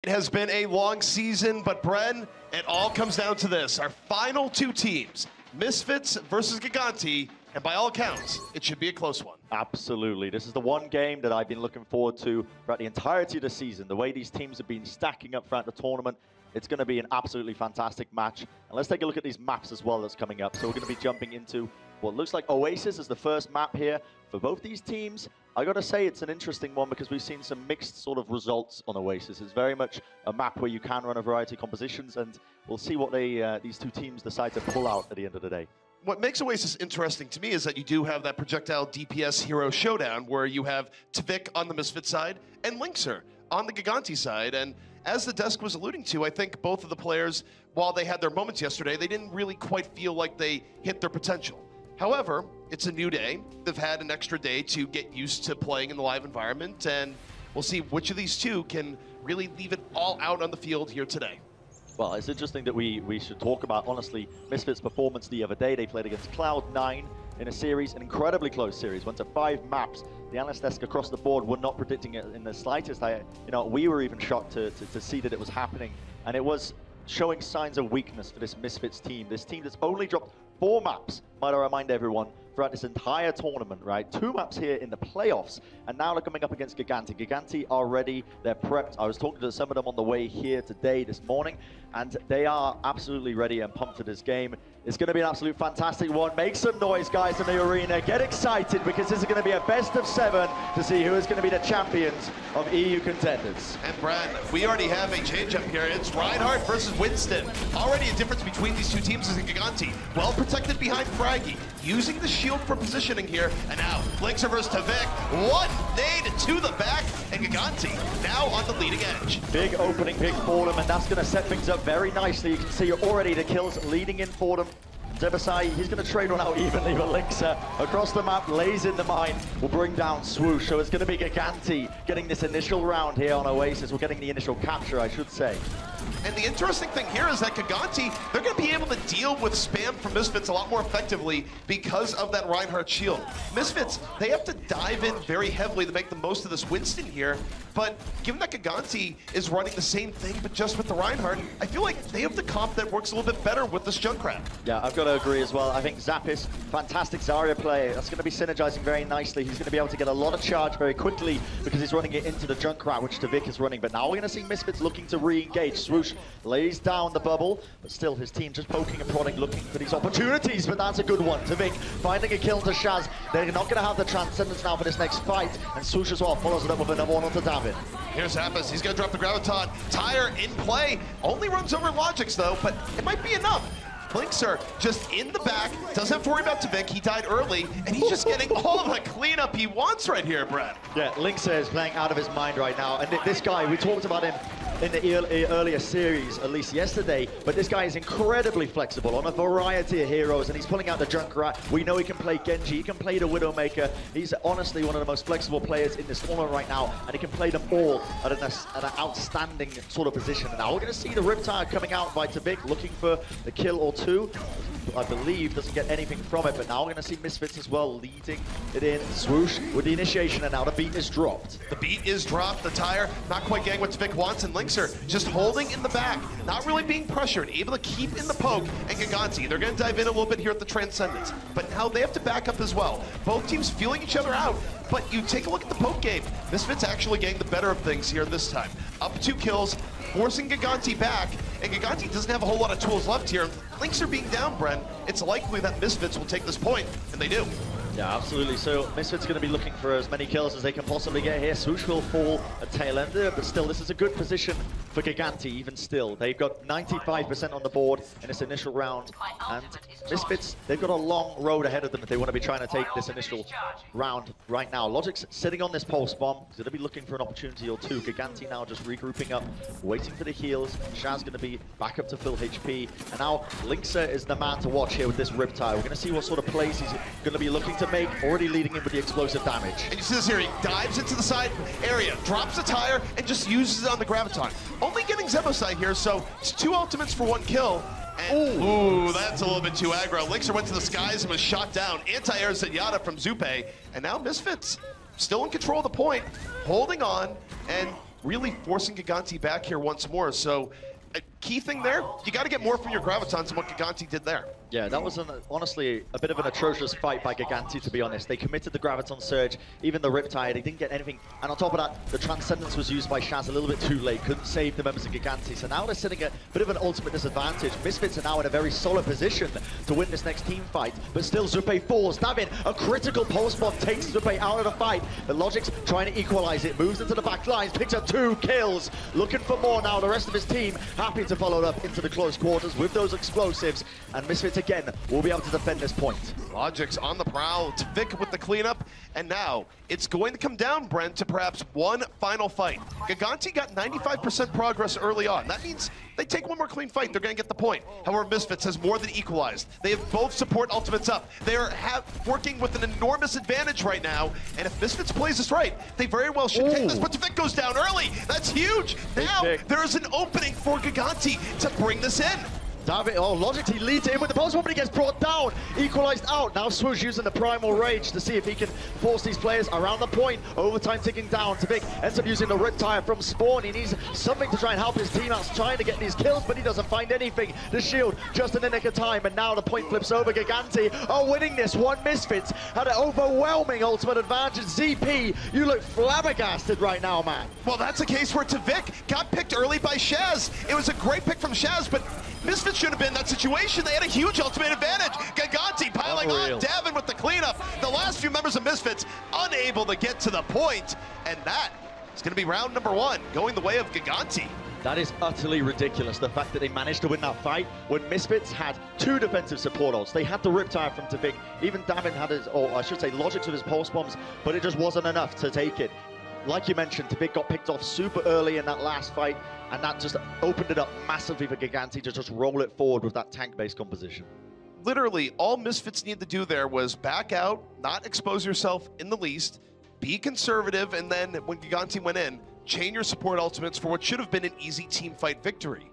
It has been a long season, but Bren, it all comes down to this. Our final two teams, Misfits versus Gigantti, and by all accounts, it should be a close one. Absolutely. This is the one game that I've been looking forward to throughout the entirety of the season. The way these teams have been stacking up throughout the tournament, it's going to be an absolutely fantastic match. And let's take a look at these maps as well that's coming up. So we're going to be jumping into what looks like Oasis as the first map here for both these teams. I got to say it's an interesting one because we've seen some mixed sort of results on Oasis. It's very much a map where you can run a variety of compositions, and we'll see what these two teams decide to pull out at the end of the day. What makes Oasis interesting to me is that you do have that projectile DPS hero showdown where you have Tvik on the Misfit side and Linkser on the Gigantti side. And as the desk was alluding to, I think both of the players, while they had their moments yesterday, they didn't really quite feel like they hit their potential. However, it's a new day. They've had an extra day to get used to playing in the live environment, and we'll see which of these two can really leave it all out on the field here today. Well, it's interesting that we should talk about, honestly, Misfits' performance the other day. They played against Cloud9 in a series, an incredibly close series, went to 5 maps. The analyst desk across the board were not predicting it in the slightest. We were even shocked to see that it was happening, and it was showing signs of weakness for this Misfits team. This team that's only dropped 4 maps, might I remind everyone, throughout this entire tournament, right? 2 maps here in the playoffs, and now they're coming up against Gigantti. Gigantti are ready, they're prepped. I was talking to some of them on the way here today, this morning, and they are absolutely ready and pumped for this game. It's going to be an absolute fantastic one. Make some noise, guys, in the arena. Get excited, because this is going to be a best of 7 to see who is going to be the champions of EU Contenders. And Bren, we already have a change-up here. It's Reinhardt versus Winston. Already a difference between these two teams is in Gigantti. Well protected behind Fraggy, using the shield for positioning here. And now, Linkser versus Tvik. One nade to the back, and Gigantti now on the leading edge. Big opening pick for them, and that's going to set things up very nicely. You can see already the kills leading in for them. Zebasai, he's going to trade one out evenly, but Linkser across the map, lays in the mine, will bring down Swoosh. So it's going to be Gigantti getting this initial round here on Oasis. We're getting the initial capture, I should say. And the interesting thing here is that Gigantti, they're going to be able to deal with spam from Misfits a lot more effectively because of that Reinhardt shield. Misfits, they have to dive in very heavily to make the most of this Winston here, but given that Gigantti is running the same thing but just with the Reinhardt, I feel like they have the comp that works a little bit better with this Junkrat. Yeah, I've got to agree as well. I think Zappis, fantastic Zarya play. That's going to be synergizing very nicely. He's going to be able to get a lot of charge very quickly because he's running it into the Junkrat, which Tvik is running. But now we're going to see Misfits looking to re-engage. Swoosh lays down the bubble, but still his team just poking and prodding, looking for these opportunities, but that's a good one. Tvik finding a kill to Shaz. They're not going to have the transcendence now for this next fight, and Swoosh as well follows it up with another one onto David. Here's Zappis. He's going to drop the Graviton. Tire in play. Only runs over Logics, though, but it might be enough. Linkser just in the back, doesn't have to worry about Tvik. He died early, and he's just getting all of the cleanup he wants right here, Brad. Yeah, Linkser is playing out of his mind right now, and this guy, we talked about him in the earlier series, at least yesterday, but this guy is incredibly flexible on a variety of heroes, and he's pulling out the Junkrat. We know he can play Genji, he can play the Widowmaker. He's honestly one of the most flexible players in this tournament right now, and he can play them all at an outstanding sort of position. And now we're going to see the Riptide coming out by Tvik, looking for the kill or 2. I believe doesn't get anything from it, but now we're going to see Misfits as well leading it in. Swoosh with the initiation, and now the beat is dropped. The beat is dropped, the tire not quite getting what Tvik wants, and Linkser just holding in the back, not really being pressured, able to keep in the poke, and Gigantti, they're going to dive in a little bit here at the Transcendence, but now they have to back up as well. Both teams feeling each other out, but you take a look at the poke game, Misfits actually getting the better of things here this time. Up 2 kills, forcing Gigantti back, and Gigantti doesn't have a whole lot of tools left here. Linkser being down, Bren, it's likely that Misfits will take this point, and they do. Yeah, absolutely. So Misfits going to be looking for as many kills as they can possibly get here. Swoosh will fall at tail ender, but still, this is a good position for Gigantti, even still. They've got 95% on the board in this initial round, and Misfits, they've got a long road ahead of them if they want to be trying to take this initial round right now. Logic's sitting on this pulse bomb. He's going to be looking for an opportunity or 2. Gigantti now just regrouping up, waiting for the heals. Shaz going to be back up to full HP, and now Linkser is the man to watch here with this Riptide. We're going to see what sort of plays he's going to be looking to make, already leading in with the explosive damage. And you see this here, he dives into the side area, drops the tire, and just uses it on the Graviton. Only getting Zebasai here, so it's 2 ultimates for 1 kill. And, ooh, that's a little bit too aggro. Linkser went to the skies and was shot down. Anti-air Zenyatta from Zupe, and now Misfits still in control of the point, holding on, and really forcing Gigantti back here once more. So a key thing there, you got to get more from your Gravitons than what Gigantti did there. Yeah, that was honestly a bit of an atrocious fight by Gigantti, to be honest. They committed the Graviton Surge, even the Riptide, they didn't get anything. And on top of that, the Transcendence was used by Shaz a little bit too late, couldn't save the members of Gigantti. So now they're sitting at a bit of an ultimate disadvantage. Misfits are now in a very solid position to win this next team fight, but still Zupe falls. Davin, a critical pulse bomb takes Zupe out of the fight. The Logic's trying to equalize it, moves into the back lines, picks up 2 kills, looking for more now. The rest of his team happy to follow it up into the close quarters with those explosives, and Misfits again will be able to defend this point. Logic's on the prowl, Vic with the cleanup, and now it's going to come down, Bren, to perhaps one final fight. Gigantti got 95% progress early on. That means they take one more clean fight, they're going to get the point. However, Misfits has more than equalized. They have both support ultimates up. They are working with an enormous advantage right now, and if Misfits plays this right, they very well should take this, but Vic goes down early. That's huge. Now there's an opening for Gigantti to bring this in. David, Logic, he leads in with the pulse bomb, but he gets brought down, equalized out. Now Swoosh using the Primal Rage to see if he can force these players around the point. Overtime ticking down. Vic ends up using the Riptide from Spawn. He needs something to try and help his team out, trying to get these kills, but he doesn't find anything. The shield just in the nick of time, and now the point flips over. Gigantti are winning this one. Misfits had an overwhelming ultimate advantage. ZP, you look flabbergasted right now, man. Well, that's a case where Vic got picked early by Shaz. It was a great pick from Shaz, but Misfits should have been in that situation. They had a huge ultimate advantage. Gigantti piling on, Davin with the cleanup. The last few members of Misfits unable to get to the point, and that is going to be round number 1, going the way of Gigantti. That is utterly ridiculous, the fact that they managed to win that fight when Misfits had 2 defensive support ults. They had the Riptide from Vic. Even Davin had his, or I should say Logic's with his pulse bombs, but it just wasn't enough to take it. Like you mentioned, Vic got picked off super early in that last fight, and that just opened it up massively for Gigantti to just roll it forward with that tank-based composition. Literally, all Misfits needed to do there was back out, not expose yourself in the least, be conservative, and then when Gigantti went in, chain your support ultimates for what should have been an easy team fight victory.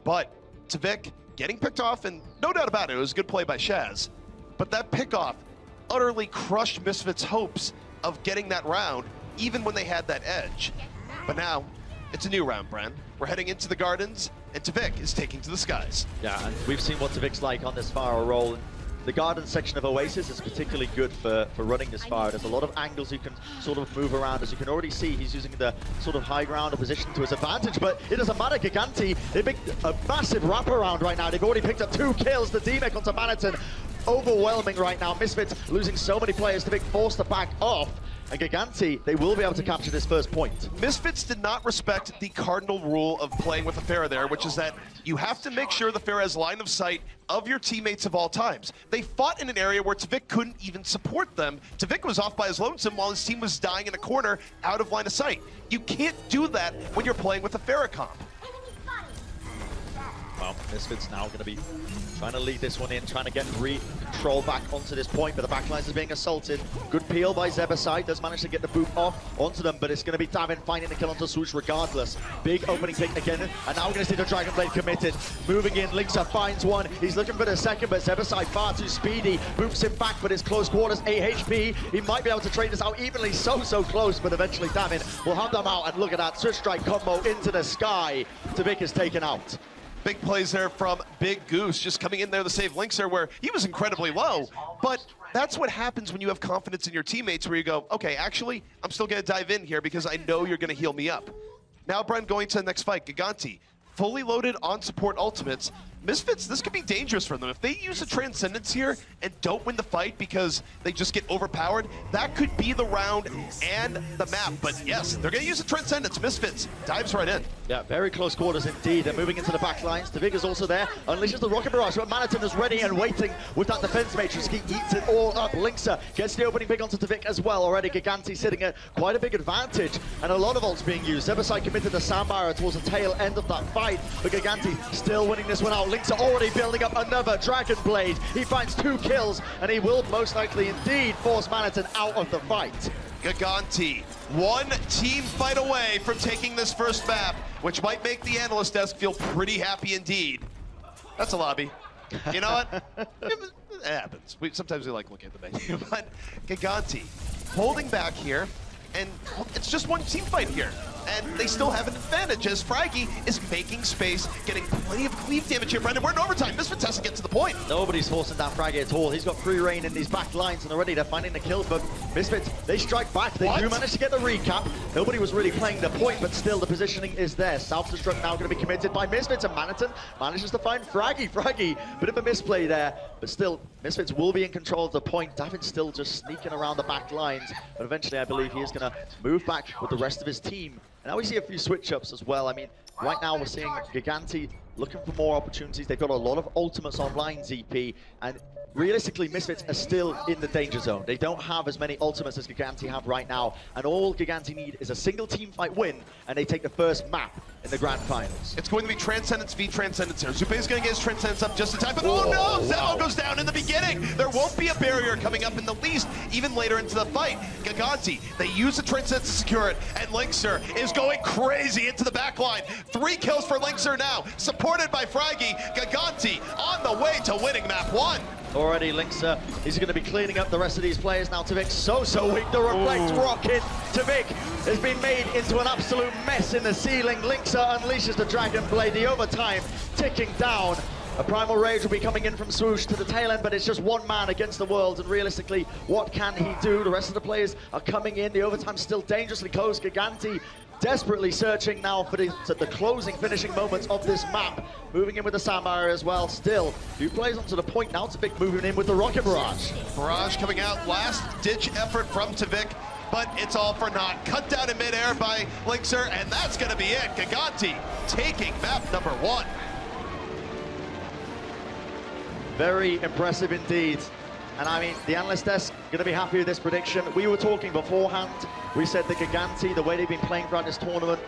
But to Vic, getting picked off, and no doubt about it, it was a good play by Shaz, but that pickoff utterly crushed Misfits' hopes of getting that round, even when they had that edge. But now, it's a new round, Bren. We're heading into the gardens, and Vic is taking to the skies. Yeah, and we've seen what Vic's like on this far roll. The garden section of Oasis is particularly good for running this far. There's a lot of angles you can sort of move around. As you can already see, he's using the sort of high ground position to his advantage, but it doesn't matter. Gigantti, they picked a massive wraparound right now. They've already picked up 2 kills. The D-Mech onto Manhattan. Overwhelming right now. Misfits losing so many players. Vic forced to back off. And Gigantti, they will be able to capture this first point. Misfits did not respect the cardinal rule of playing with the Pharah there, which is that you have to make sure the Pharah has line of sight of your teammates of all times. They fought in an area where Tvik couldn't even support them. Tvik was off by his lonesome while his team was dying in a corner out of line of sight. You can't do that when you're playing with a Pharah comp. Well, Misfits now going to be trying to lead this one in, trying to get control back onto this point, but the backlines is being assaulted. Good peel by Zebaside, does manage to get the boot off onto them, but it's going to be Davin finding the kill onto Swoosh regardless. Big opening pick again, and now we're going to see the Dragon Blade committed. Moving in, Linksa finds one, he's looking for the second, but Zebaside far too speedy, boops him back, but it's close quarters, 8 HP. He might be able to trade this out evenly, so close, but eventually Davin will have them out, and look at that, Switch Strike combo into the sky. Tvik is taken out. Big plays there from Big Goose, just coming in there to save Linksa where he was incredibly low. But that's what happens when you have confidence in your teammates where you go, okay, actually, I'm still going to dive in here because I know you're going to heal me up. Now, Bren, going to the next fight, Gigantti, fully loaded on support ultimates. Misfits, this could be dangerous for them. If they use a Transcendence here and don't win the fight because they just get overpowered, that could be the round and the map. But yes, they're going to use a Transcendence. Misfits dives right in. Yeah, very close quarters indeed. They're moving into the back lines. Tvik is also there. Unleashes the Rocket Barrage, but Manhattan is ready and waiting with that defense matrix. He eats it all up. Linksa gets the opening pick onto Tvik as well. Already Gigantti sitting at quite a big advantage, and a lot of ults being used. Zebaside committed the Sandbar towards the tail end of that fight, but Gigantti still winning this one out. Linksa already building up another Dragon Blade. He finds 2 kills, and he will most likely indeed force Manhattan out of the fight. Gigantti, one team fight away from taking this first map, which might make the analyst desk feel pretty happy indeed. That's a lobby. You know what? It happens. Sometimes we like looking at the menu, but Gigantti holding back here, and it's just one team fight here. and they still have an advantage as Fraggy is making space, getting plenty of cleave damage here. Brendan, we're in overtime. Misfits has to get to the point. Nobody's forcing down Fraggy at all. He's got free reign in these back lines, and already they're finding the kills, but Misfits, they strike back. They do manage to get the recap. Nobody was really playing the point, but still the positioning is there. Self-destruct now going to be committed by Misfits, and Manhattan manages to find Fraggy. Fraggy, bit of a misplay there, but still, Misfits will be in control of the point. Davin still just sneaking around the back lines, but eventually I believe he is going to move back with the rest of his team. And now we see a few switch-ups as well. I mean, right now we're seeing Gigantti looking for more opportunities. They've got a lot of ultimates online, ZP, and realistically, Misfits are still in the danger zone. They don't have as many ultimates as Gigantti have right now, and all Gigantti need is a single team fight win, and they take the first map in the grand finals. It's going to be Transcendence v Transcendence here. Zupe is going to get his Transcendence up just in time, but oh no! Zemo goes down in the beginning! There won't be a barrier coming up in the least, even later into the fight. Gigantti, they use the Transcendence to secure it, and Linkser is going crazy into the back line. 3 kills for Linkser now, supported by Fraggy. Gigantti on the way to winning map 1. Already, Linkser, he's going to be cleaning up the rest of these players now. Tvik so weak. The reflect rocket. Tvik has been made into an absolute mess in the ceiling. Linkser unleashes the Dragon Blade. The overtime ticking down. A Primal Rage will be coming in from Swoosh to the tail end, but it's just one man against the world, and realistically, what can he do? The rest of the players are coming in. The overtime's still dangerously close. Gigantti desperately searching now for the closing, finishing moments of this map. Moving in with the Sambar as well. Still, 2 plays onto the point now. Tvik moving in with the Rocket Barrage. Barrage coming out, last-ditch effort from Tvik, but it's all for naught. Cut down in midair by Linkser, and that's going to be it. Gigantti taking map number 1. Very impressive indeed. And I mean, the analyst desk going to be happy with this prediction. We were talking beforehand. We said that Gigantti, the way they've been playing throughout this tournament,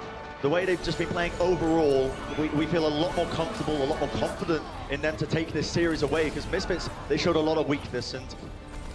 the way they've just been playing overall, we feel a lot more comfortable, a lot more confident in them to take this series away, because Misfits, they showed a lot of weakness. And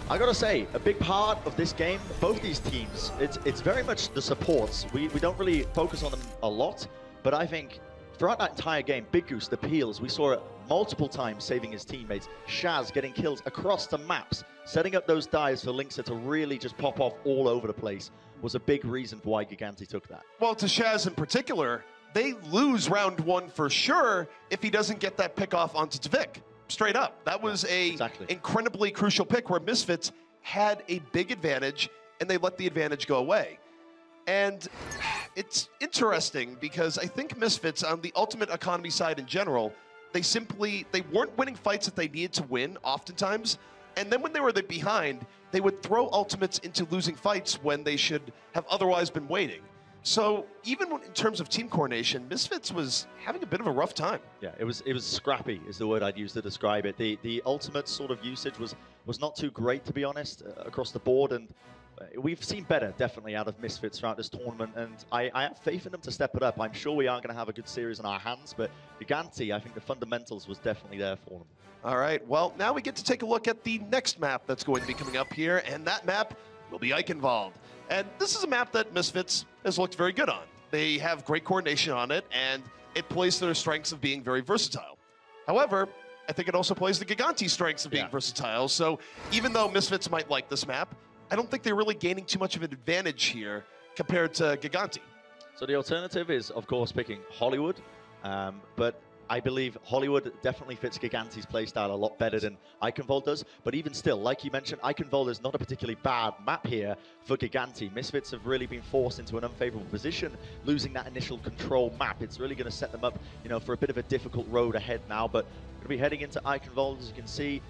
I got to say, a big part of this game, both these teams, it's very much the supports. We don't really focus on them a lot, but I think throughout that entire game, Big Goose, the peels, we saw it multiple times saving his teammates. Shaz getting kills across the maps, setting up those dives for Linkser to really just pop off all over the place was a big reason for why Gigantti took that. Well, to Shaz in particular, they lose round 1 for sure if he doesn't get that pick off onto Tvik. Straight up. That was a incredibly crucial pick where Misfits had a big advantage and they let the advantage go away. And it's interesting because I think Misfits on the ultimate economy side in general, they weren't winning fights that they needed to win oftentimes. And then when they were behind, they would throw ultimates into losing fights when they should have otherwise been waiting. So even in terms of team coordination, Misfits was having a bit of a rough time. Yeah, it was scrappy is the word I'd use to describe it. The ultimate sort of usage was not too great, to be honest, across the board. And we've seen better, definitely, out of Misfits throughout this tournament, and I have faith in them to step it up. I'm sure we are going to have a good series on our hands, but Gigantti, I think the fundamentals was definitely there for them. All right, well, now we get to take a look at the next map that's going to be coming up here, and that map will be Eichenwald. And this is a map that Misfits has looked very good on. They have great coordination on it, and it plays to their strengths of being very versatile. However, I think it also plays the Gigantti strengths of being versatile, so even though Misfits might like this map, I don't think they're really gaining too much of an advantage here compared to Gigantti. So the alternative is, of course, picking Hollywood, but I believe Hollywood definitely fits Gigantti's playstyle a lot better than Eichenwald does. But even still, like you mentioned, Eichenwald is not a particularly bad map here for Gigantti. Misfits have really been forced into an unfavorable position, losing that initial control map. It's really going to set them up, for a bit of a difficult road ahead now. But going to be heading into Eichenwald, as you can see.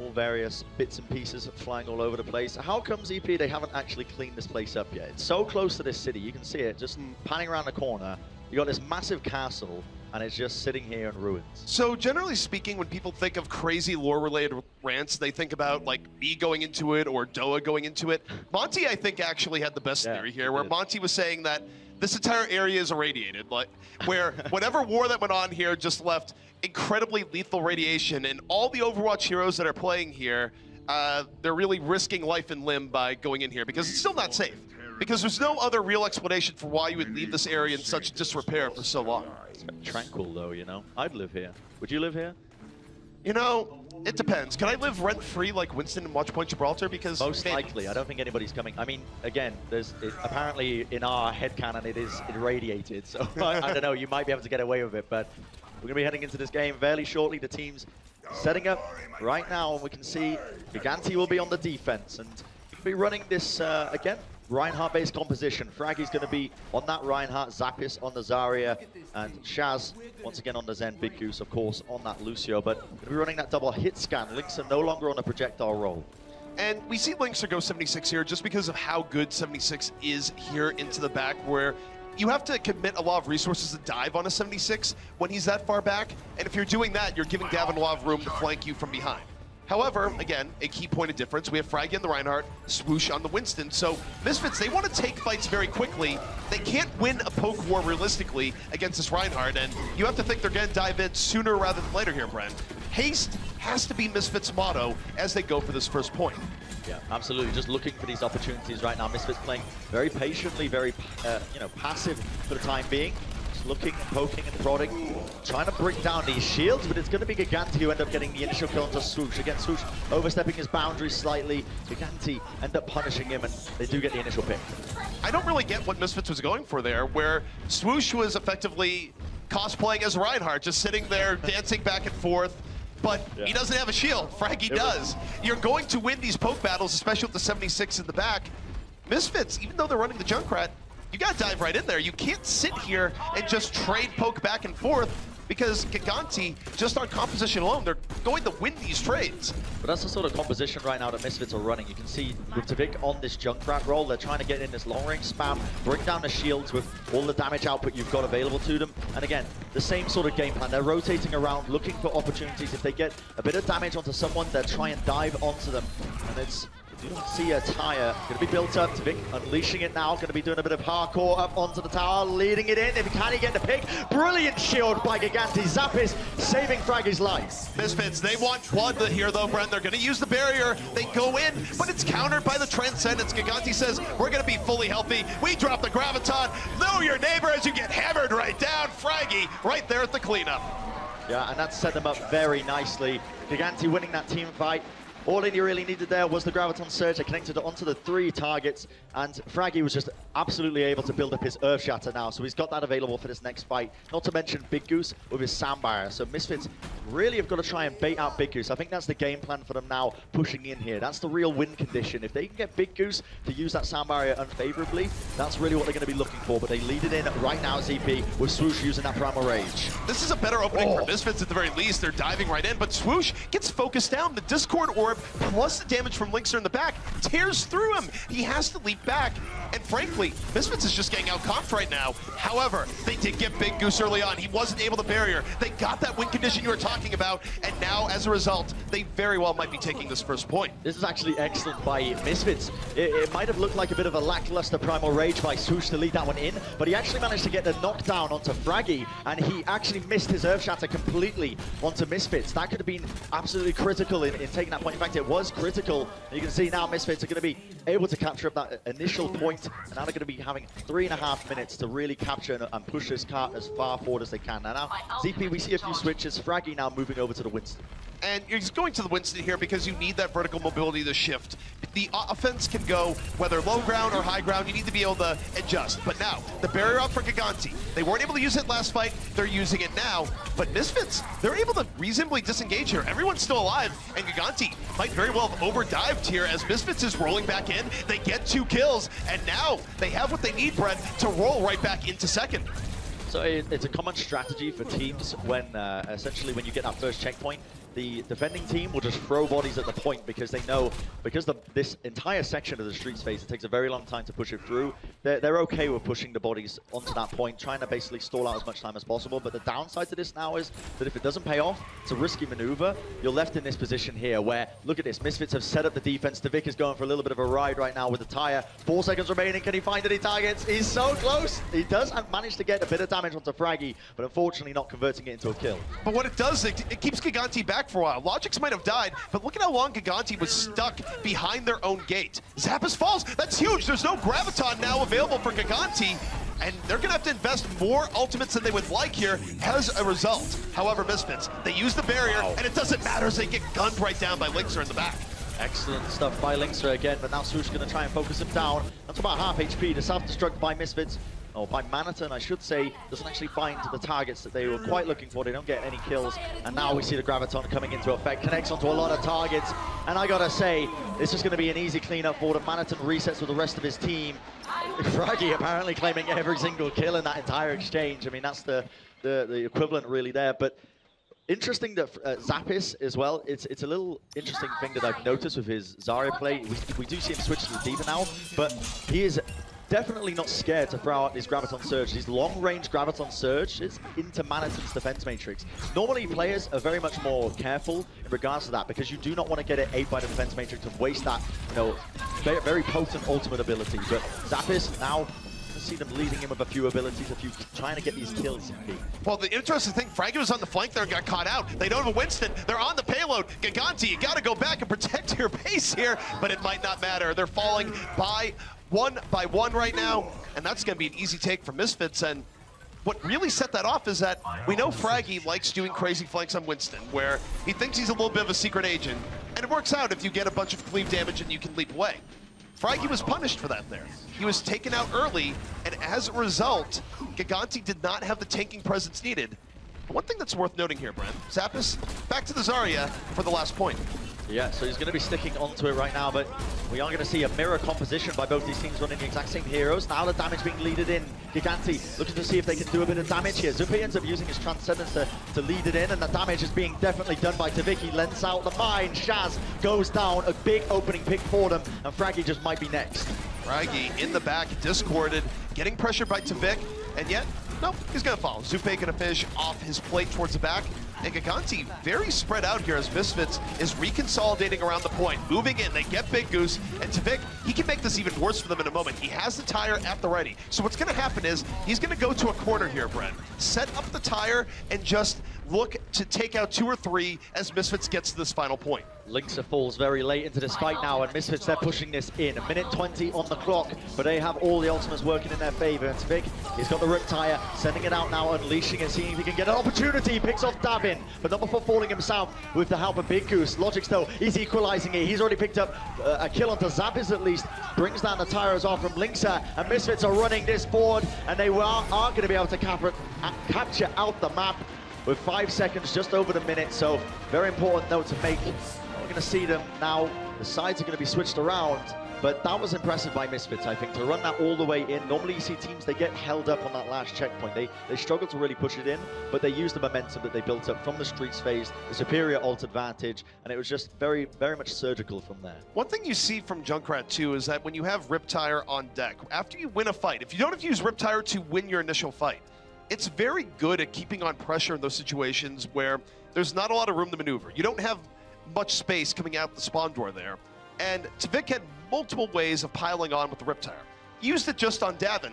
All various bits and pieces flying all over the place. How comes EP they haven't actually cleaned this place up yet? It's so close to this city. You can see it just panning around the corner. You got this massive castle, and it's just sitting here in ruins. So generally speaking, when people think of crazy lore-related rants, they think about like me going into it or Doa going into it. Monty, I think, actually had the best theory here, where Monty was saying that this entire area is irradiated, like where whatever war that went on here just left incredibly lethal radiation, and all the Overwatch heroes that are playing here, they're really risking life and limb by going in here because it's still not safe. Because there's no other real explanation for why you would leave this area in such disrepair for so long. It's tranquil though, I'd live here. Would you live here? You know, it depends. Can I live rent-free like Winston and watch Point Gibraltar? Because most likely, I don't think anybody's coming. I mean, again, apparently in our headcanon it is irradiated, so I don't know, you might be able to get away with it, but we're going to be heading into this game fairly shortly. The team's setting up right now, and we can see Gigantti will be on the defense, and we'll be running this, again, Reinhardt-based composition. Fraggy's going to be on that Reinhardt, Zappis on the Zarya, and Shaz, once again on the Zen, Big Goose, of course, on that Lucio, but going to be running that double hit scan. Links are no longer on a projectile roll. And we see Linkser go 76 here just because of how good 76 is here into the back, where you have to commit a lot of resources to dive on a 76 when he's that far back, and if you're doing that, you're giving Gavin a lot of room to flank you from behind. However, again, a key point of difference, we have Fraggy on the Reinhardt, Swoosh on the Winston, so Misfits, they want to take fights very quickly. They can't win a poke war realistically against this Reinhardt, and you have to think they're going to dive in sooner rather than later here, Bren. Haste has to be Misfits' motto as they go for this first point. Yeah, absolutely. Just looking for these opportunities right now. Misfits playing very patiently, very passive for the time being. Just looking and poking and prodding, trying to break down these shields, but it's going to be Gigantti who end up getting the initial kill onto Swoosh. Again, Swoosh overstepping his boundaries slightly. Gigantti end up punishing him, and they do get the initial pick. I don't really get what Misfits was going for there, where Swoosh was effectively cosplaying as Reinhardt, just sitting there dancing back and forth. But he doesn't have a shield. Fraggy does. You're going to win these poke battles, especially with the 76 in the back. Misfits, even though they're running the Junkrat, you gotta dive right in there. You can't sit here and just trade poke back and forth, because Gigantti, just on composition alone, they're going to win these trades. But that's the sort of composition right now that Misfits are running. You can see with Tavik on this Junkrat roll, they're trying to get in this long-range spam, bring down the shields with all the damage output you've got available to them. And again, the same sort of game plan. They're rotating around, looking for opportunities. If they get a bit of damage onto someone, they'll try and dive onto them. And it's... You don't see a tire going to be built up. Tavik unleashing it now, going to be doing a bit of hardcore up onto the tower, leading it in. If he can, get the pick. Brilliant shield by Gigantti. Zappis saving Fraggy's life. Misfits, they want blood here though, Bren. They're going to use the barrier. They go in, but it's countered by the Transcendence. Gigantti says, we're going to be fully healthy. We drop the Graviton. Know your neighbor as you get hammered right down. Fraggy right there at the cleanup. Yeah, and that set them up very nicely. Gigantti winning that team fight. All he really needed there was the Graviton Surge. They connected it onto the 3 targets, and Fraggy was just absolutely able to build up his Earth Shatter now, so he's got that available for this next fight. Not to mention Big Goose with his Sound Barrier. So Misfits really have got to try and bait out Big Goose. I think that's the game plan for them now, pushing in here. That's the real win condition. If they can get Big Goose to use that Sound Barrier unfavorably, that's really what they're going to be looking for. But they lead it in right now, ZP, with Swoosh using that Primal Rage. This is a better opening for Misfits at the very least. They're diving right in, but Swoosh gets focused down. The Discord Orb, plus the damage from Linkser in the back, tears through him. He has to leap back, and frankly, Misfits is just getting out-comped right now. However, they did get Big Goose early on. He wasn't able to barrier. They got that win condition you were talking about, and now, as a result, they very well might be taking this first point. This is actually excellent by Misfits. It might have looked like a bit of a lackluster Primal Rage by Swoosh to lead that one in, but he actually managed to get the knockdown onto Fraggy, and he actually missed his Earth Shatter completely onto Misfits. That could have been absolutely critical in taking that point. In fact, it was critical. You can see now Misfits are going to be able to capture up that initial point, and now they're going to be having 3.5 minutes to really capture and push this cart as far forward as they can. Now, ZP, we see a few switches. Fraggy now moving over to the Winston. And you're going to the Winston here because you need that vertical mobility to shift. The offense can go whether low ground or high ground. You need to be able to adjust. But now, the barrier up for Gigantti. They weren't able to use it last fight. They're using it now. But Misfits, they're able to reasonably disengage here. Everyone's still alive, and Gigantti might very well have overdived here as Misfits is rolling back in. They get 2 kills, and now they have what they need, Bren, to roll right back into second. So it's a common strategy for teams when, essentially, when you get that first checkpoint, the defending team will just throw bodies at the point because they know, because this entire section of the streets phase, it takes a very long time to push it through. They're okay with pushing the bodies onto that point, trying to basically stall out as much time as possible. But the downside to this now is that if it doesn't pay off, it's a risky maneuver. You're left in this position here where, look at this, Misfits have set up the defense. Tavik is going for a little bit of a ride right now with the tire. 4 seconds remaining. Can he find any targets? He's so close. He does manage to get a bit of damage onto Fraggy, but unfortunately not converting it into a kill. But what it does, it keeps Gigantti back for a while. Logix might have died, but look at how long Gigantti was stuck behind their own gate. Zappis falls. That's huge. There's no Graviton now available for Gigantti. and they're gonna have to invest more ultimates than they would like here as a result. However, Misfits, they use the barrier, and it doesn't matter as they get gunned right down by Linkser in the back. Excellent stuff by Linkser again, but now Swoosh going to try and focus him down. That's about half HP. The self-destruct by Misfits, or by Maniton, I should say, doesn't actually find the targets that they were quite looking for. They don't get any kills, and now we see the Graviton coming into effect, connects onto a lot of targets, and I gotta say, this is going to be an easy cleanup for the Maniton resets with the rest of his team. Fraggy apparently claiming every single kill in that entire exchange. I mean, that's the equivalent really there, but interesting that Zappis as well, it's a little interesting thing that I've noticed with his Zarya play. We do see him switch to the D.Va now, but he is definitely not scared to throw out his Graviton Surge. His long-range Graviton Surge is into Maniton's defense matrix. Normally, players are very much more careful in regards to that because you do not want to get it 8 by the defense matrix and waste that, you know, very potent ultimate ability. But Zappis now, see them leading him with a few abilities, trying to get these kills. Well, the interesting thing, Fraggy was on the flank there and got caught out. They don't have a Winston. They're on the payload. Gigantti, you got to go back and protect your base here, but it might not matter. They're falling by one right now, and that's going to be an easy take for Misfits. And what really set that off is that we know Fraggy likes doing crazy flanks on Winston, where he thinks he's a little bit of a secret agent, and it works out if you get a bunch of cleave damage and you can leap away. Fraggy was punished for that there. He was taken out early, and as a result, Gigantti did not have the tanking presence needed. One thing that's worth noting here, Bren, Zappis, back to the Zarya for the last point. Yeah, so he's going to be sticking onto it right now, but we are going to see a mirror composition by both these teams running the exact same heroes. Now the damage being leaded in. Gigantti looking to see if they can do a bit of damage here. Zupi ends up using his Transcendence to lead it in, and the damage is being definitely done by Tavik. He lends out the mine. Shaz goes down. A big opening pick for them, and Fraggy just might be next. Fraggy in the back, discorded, getting pressured by Tavik, and yet, nope, he's going to fall. Zupe going to finish off his plate towards the back. And Gigantti very spread out here as Misfits is reconsolidating around the point. Moving in, they get Big Goose, and Tavik, he can make this even worse for them in a moment. He has the tire at the ready. So what's going to happen is, he's going to go to a corner here, Bren. Set up the tire and just look to take out 2 or 3 as Misfits gets to this final point. Linkser falls very late into this fight now, and Misfits, they're pushing this in. 1:20 on the clock, but they have all the ultimates working in their favor. And Tavik, he's got the Rip Tire, sending it out now, unleashing it, seeing if he can get an opportunity. He picks off Davin, but not before falling himself with the help of Big Goose. Logix, though, is equalizing it. He's already picked up a kill onto Zappis at least, brings down the tire as well from Linkser, and Misfits are running this forward, and they are going to be able to capture out the map with 5 seconds just over the minute. So very important note to make. We're going to see them now. The sides are going to be switched around, but that was impressive by Misfits, I think, to run that all the way in. Normally you see teams, they get held up on that last checkpoint. They struggle to really push it in, but they use the momentum that they built up from the streaks phase, the superior ult advantage, and it was just very, very much surgical from there. One thing you see from Junkrat too is that when you have Rip Tire on deck, after you win a fight, if you don't have to use Rip Tire to win your initial fight, it's very good at keeping on pressure in those situations where there's not a lot of room to maneuver. You don't have much space coming out the spawn door there. And Tavik had multiple ways of piling on with the Rip Tire. He used it just on Davin,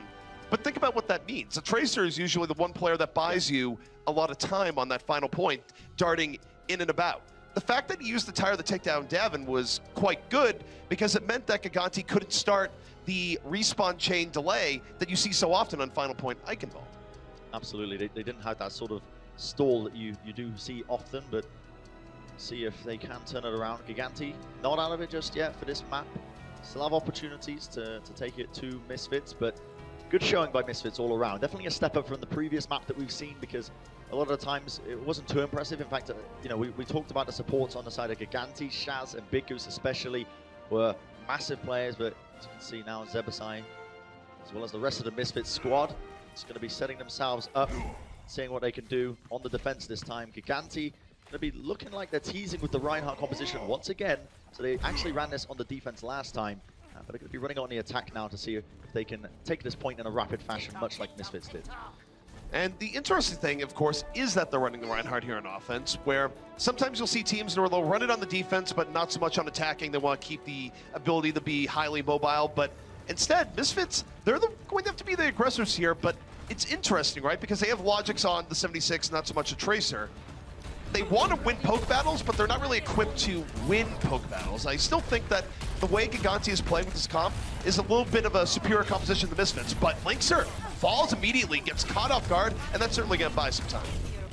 but think about what that means. A Tracer is usually the one player that buys you a lot of time on that final point, darting in and about. The fact that he used the tire to take down Davin was quite good because it meant that Gigantti couldn't start the respawn chain delay that you see so often on final point Eichenwald. Absolutely, they didn't have that sort of stall that you do see often, but see if they can turn it around. Gigantti not out of it just yet for this map. Still have opportunities to take it to Misfits, but good showing by Misfits all around. Definitely a step up from the previous map that we've seen, because a lot of the times it wasn't too impressive. In fact, you know, we talked about the supports on the side of Gigantti. Shaz and Big Goose especially were massive players, but as you can see now, Zebasai, as well as the rest of the Misfits squad, it's going to be setting themselves up, seeing what they can do on the defense this time. Gigantti going to be looking like they're teasing with the Reinhardt composition once again. So they actually ran this on the defense last time, but they're going to be running on the attack now to see if they can take this point in a rapid fashion, much like Misfits did. And the interesting thing, of course, is that they're running the Reinhardt here on offense, where sometimes you'll see teams where they'll run it on the defense, but not so much on attacking. They want to keep the ability to be highly mobile, but instead, Misfits, they're going to have to be the aggressors here, but it's interesting, right? Because they have Logix on the 76, not so much a Tracer. They want to win poke battles, but they're not really equipped to win poke battles. I still think that the way Gigantti is playing with this comp is a little bit of a superior composition to Misfits, but Linkser falls immediately, gets caught off guard, and that's certainly going to buy some time.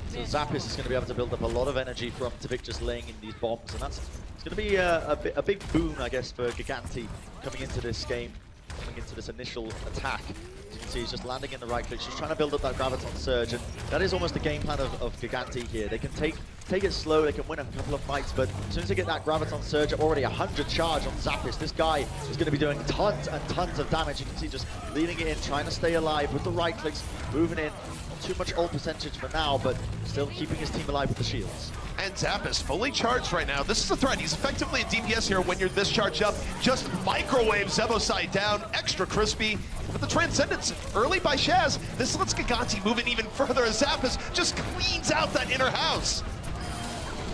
So Zappis is going to be able to build up a lot of energy from Tvik just laying in these bombs, and it's going to be a big boon, I guess, for Gigantti coming into this game, coming into this initial attack. As you can see, he's just landing in the right click, just trying to build up that Graviton Surge, and that is almost the game plan of Gigantti here. They can take it slow, they can win a couple of fights, but as soon as they get that Graviton Surge, already 100 charge on Zappis, this guy is going to be doing tons and tons of damage. You can see just leading it in, trying to stay alive with the right clicks, moving in. Not too much ult percentage for now, but still keeping his team alive with the shields. And Zappis fully charged right now. This is a threat. He's effectively a DPS here when you're this charged up. Just microwave Zeboside down, extra crispy. But the Transcendence early by Shaz. This lets Gigantti move in even further as Zappis just cleans out that inner house.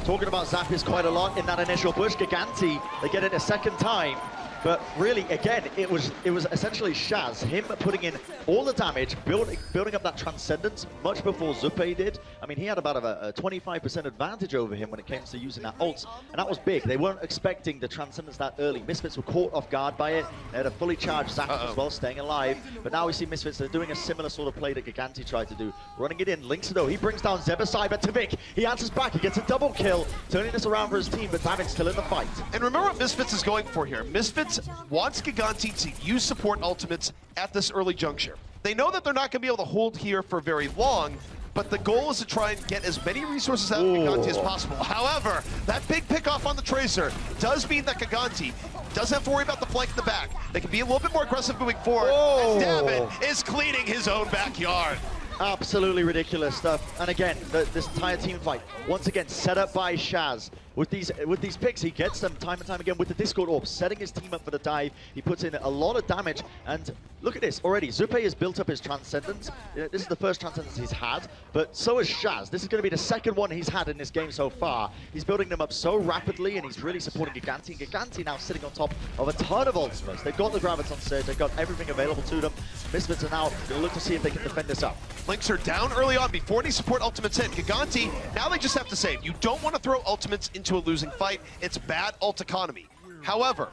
Talking about Zappis quite a lot in that initial push. Gigantti, they get it a second time. But really, again, it was essentially Shaz, him putting in all the damage, building up that Transcendence much before Zupe did. I mean, he had about a 25% advantage over him when it came to using that ult, and that was big. They weren't expecting the Transcendence that early. Misfits were caught off guard by it. They had a fully charged Zappis as well, staying alive. But now we see Misfits, they're doing a similar sort of play that Gigantti tried to do. Running it in, Links though, he brings down Zebasai, but Tvik, he answers back, he gets a double kill, turning this around for his team, but David's still in the fight. And remember what Misfits is going for here. Misfits wants Gigantti to use support ultimates at this early juncture. They know that they're not going to be able to hold here for very long, but the goal is to try and get as many resources out of Gigantti as possible. However, that big pick off on the Tracer does mean that Gigantti doesn't have to worry about the flank in the back. They can be a little bit more aggressive moving forward, and David is cleaning his own backyard. Absolutely ridiculous stuff. And again, this entire team fight, once again, set up by Shaz. With these picks, he gets them time and time again with the Discord Orb, setting his team up for the dive. He puts in a lot of damage, and look at this already. Zupe has built up his Transcendence. This is the first Transcendence he's had, but so is Shaz. This is going to be the second one he's had in this game so far. He's building them up so rapidly, and he's really supporting Gigantti. And Gigantti now sitting on top of a ton of ultimates. They've got the Graviton Surge, they've got everything available to them. Misfits are now going to look to see if they can defend this up. Links are down early on before any support ultimates hit. Gigantti, now they just have to save. You don't want to throw ultimates into a losing fight. It's bad ult economy. However,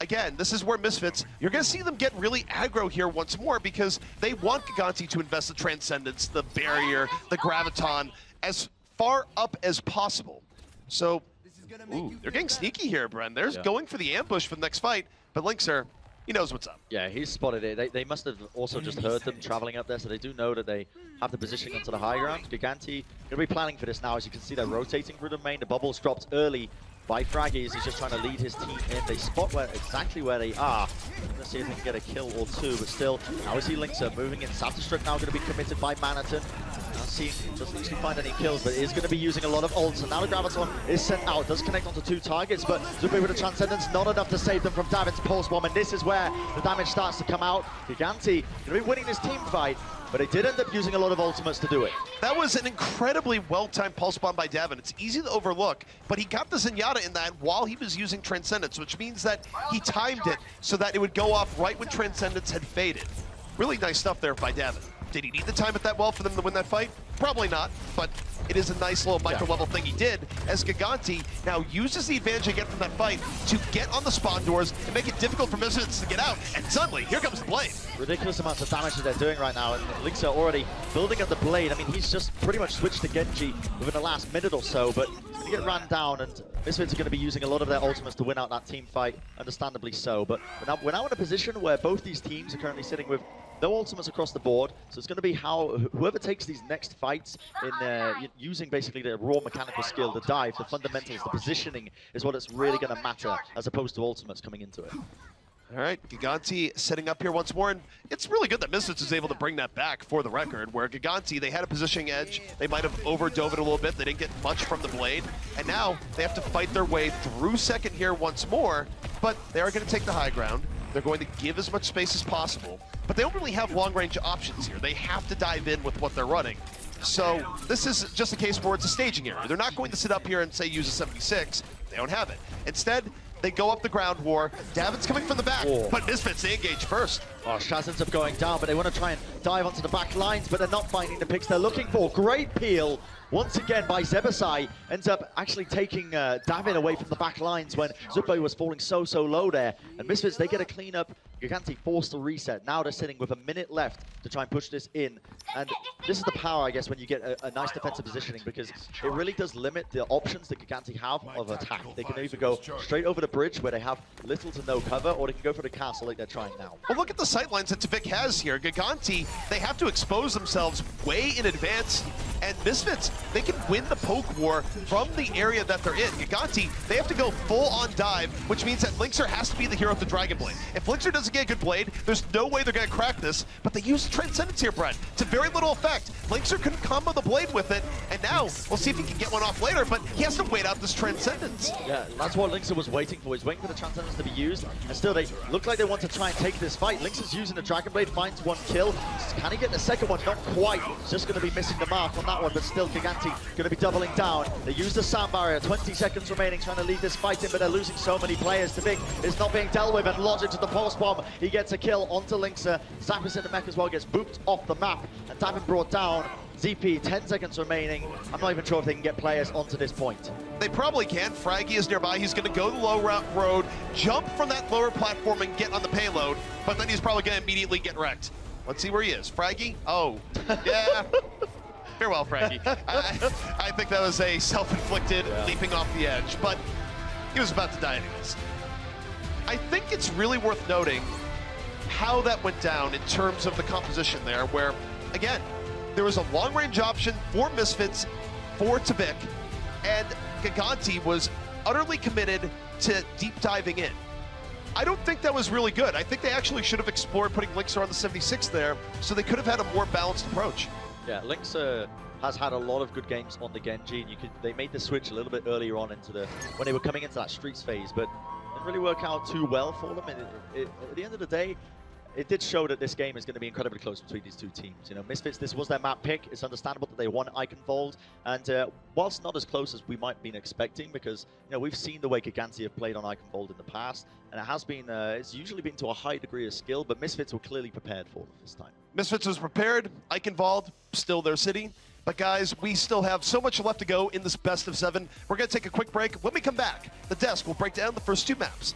again, this is where Misfits, you're going to see them get really aggro here once more because they want Gigantti to invest the Transcendence, the Barrier, the Graviton as far up as possible. So, they're getting sneaky here, Bren. They're going for the ambush for the next fight, but Linkser, he knows what's up. Yeah, he's spotted it. They must have also just heard them traveling up there, so they do know that they have the positioning onto the high ground. Gigantti going to be planning for this now. As you can see, they're rotating through the main. The bubbles dropped early by Fraggies. He's just trying to lead his team in. They spot exactly where they are. Let's see if they can get a kill or two, but still, now we see Linkser moving in. Self-destruct now going to be committed by Manaton. Doesn't usually find any kills, but is going to be using a lot of ults. And now the Graviton is sent out. Does connect onto two targets, but Zupe with a Transcendence, not enough to save them from David's Pulse Bomb. And this is where the damage starts to come out. Gigantti going to be winning this team fight, but they did end up using a lot of ultimates to do it. That was an incredibly well-timed Pulse Bomb by Davin. It's easy to overlook, but he got the Zenyatta in that while he was using Transcendence, which means that he timed it so that it would go off right when Transcendence had faded. Really nice stuff there by Davin. Did he need the time it that well for them to win that fight? Probably not, but it is a nice little micro-level thing he did, as Gigantti now uses the advantage they get from that fight to get on the spawn doors and make it difficult for Misfits to get out, and suddenly, here comes the Blade. Ridiculous amounts of damage that they're doing right now, and Linkser already building up the Blade. I mean, he's just pretty much switched to Genji within the last minute or so, but he's going to get ran down, and Misfits are going to be using a lot of their ultimates to win out that team fight, understandably so. But we're now in a position where both these teams are currently sitting with no ultimates across the board, so it's going to be how whoever takes these next fights in using basically the raw mechanical skill, the dive, the fundamentals, the positioning is what it's really going to matter, as opposed to ultimates coming into it. All right, Gigantti setting up here once more, and it's really good that Misfits is able to bring that back for the record, where Gigantti, they had a positioning edge, they might have overdove it a little bit, they didn't get much from the Blade, and now they have to fight their way through second here once more, but they are going to take the high ground. They're going to give as much space as possible, but they don't really have long-range options here. They have to dive in with what they're running. So this is just a case where it's a staging area. They're not going to sit up here and say use a 76. They don't have it. Instead, they go up the ground war. Davin's coming from the back, but Misfits, they engage first. Oh, Shaz ends up going down, but they want to try and dive onto the back lines, but they're not finding the picks they're looking for. Great peel, once again, by Zebasai. Ends up actually taking Davin away from the back lines when Zubbo was falling so low there. And Misfits, they get a clean up. Gigantti forced to reset. Now they're sitting with a minute left to try and push this in. And this is the power, I guess, when you get a nice defensive positioning, because it really does limit the options that Gigantti have of attack. They can either go straight over the bridge where they have little to no cover, or they can go for the castle like they're trying now. Well, look at the sightlines that Tvik has here. Gigantti, they have to expose themselves way in advance, and Misfits, they can win the poke war from the area that they're in. Gigantti, they have to go full-on dive, which means that Linkser has to be the hero of the Dragon Blade. If Linkser doesn't get a good blade, there's no way they're going to crack this, but they use Transcendence here, Bren, to very little effect. Linkser couldn't combo the blade with it, and now we'll see if he can get one off later, but he has to wait out this Transcendence. Yeah, that's what Linkser was waiting for. He's waiting for the Transcendence to be used, and still they look like they want to try and take this fight. Linkser's using the Dragon Blade, finds one kill. Can he get the second one? Not quite. He's just going to be missing the mark on that one, but still Gigantti going to be doubling down. They use the sound barrier, 20 seconds remaining, trying to lead this fight in, but they're losing so many players. Tvik is not being dealt with, and Logic to the pulse bomb. He gets a kill onto Linkser. Zappis in the mech as well, gets booped off the map, and Davin brought down. ZP, 10 seconds remaining. I'm not even sure if they can get players onto this point. They probably can. Fraggy is nearby. He's going to go the low road, jump from that lower platform and get on the payload, but then he's probably going to immediately get wrecked. Let's see where he is. Fraggy? Oh, yeah. Farewell, Fraggy. I think that was a self-inflicted leaping off the edge, but he was about to die anyways. I think it's really worth noting how that went down in terms of the composition there, where, again, there was a long-range option for Misfits, for Tvik, and Gigantti was utterly committed to deep diving in. I don't think that was really good. I think they actually should have explored putting Linkser on the 76 there, so they could have had a more balanced approach. Yeah, Linkser has had a lot of good games on the Genji, and they made the switch a little bit earlier on into when they were coming into that Streets phase, but it didn't really work out too well for them. And at the end of the day, it did show that this game is going to be incredibly close between these two teams. You know, Misfits, this was their map pick. It's understandable that they won Eichenwald, and whilst not as close as we might have been expecting, because you know we've seen the way Gigantti have played on Eichenwald in the past, and it has been, it's usually been to a high degree of skill, but Misfits were clearly prepared for them this time. Misfits was prepared. Eichenwald, still their city. But guys, we still have so much left to go in this best of 7. We're going to take a quick break. When we come back, the desk will break down the first 2 maps.